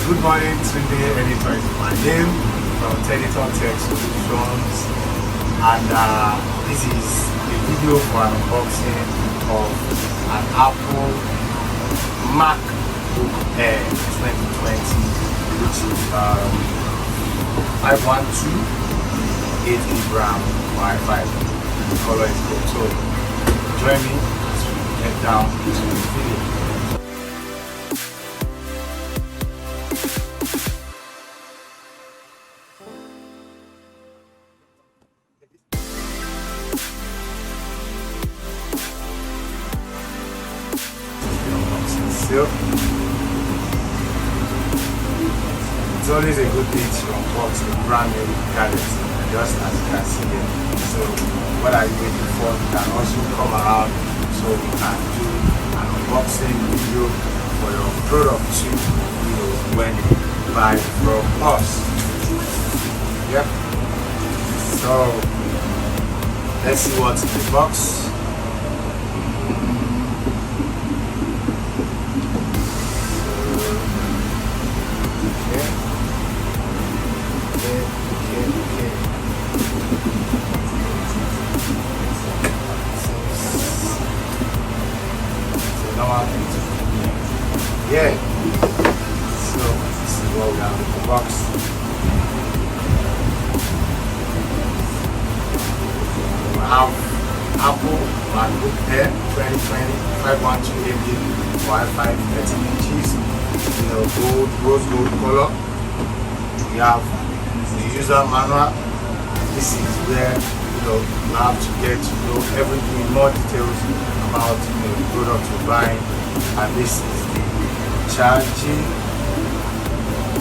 Good morning, today Editor is my name from Editor Tech Solutions, and this is a video for an unboxing of an Apple MacBook Air 2020, which is 512 8GB RAM Wi-Fi. The color is gold. So join me as we get down to the video. It's always a good thing to unbox a brand new gadget, just as you can see here. So what are you waiting for? You can also come around so we can do an unboxing video for your product too, when you buy from us. Yep. So let's see what's in the box. Yeah, so this is what we have in the box. We have Apple MacBook Air 2020 512 Wi-Fi 13 inches, gold, rose gold color. We have the user manual. This is where you have to get to know everything, more details about the product you're buying, and this is the charging.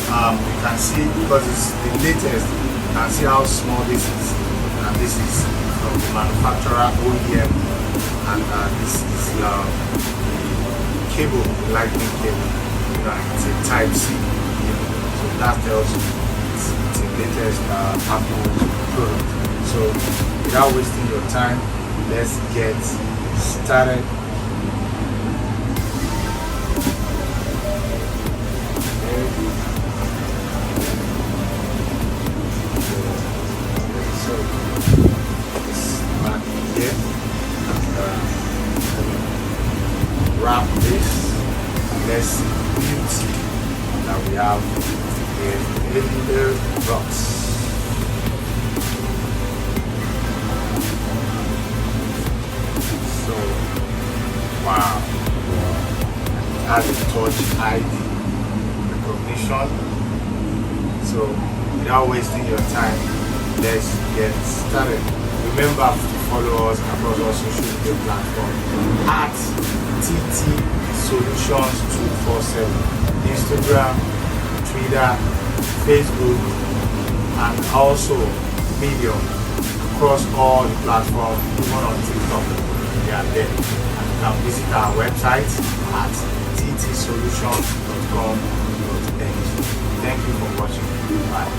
You can see, because it's the latest, you can see how small this is, and this is from the manufacturer OEM, and this is the cable, the lightning cable. It's a Type-C, so that tells you it's the latest Apple product. So without wasting your time, let's get started. So this back here, and wrap this. Let's see the beauty that we have in the box. So, wow, it has a touch ID recognition. So without wasting your time, let's get started. Remember to follow us across our social media platforms at TT Solutions 247, Instagram, Twitter, Facebook, and also Medium, across all the platforms, even on TikTok. We are there. And you can visit our website at ttsolutions.com.ng. Thank you for watching. Bye.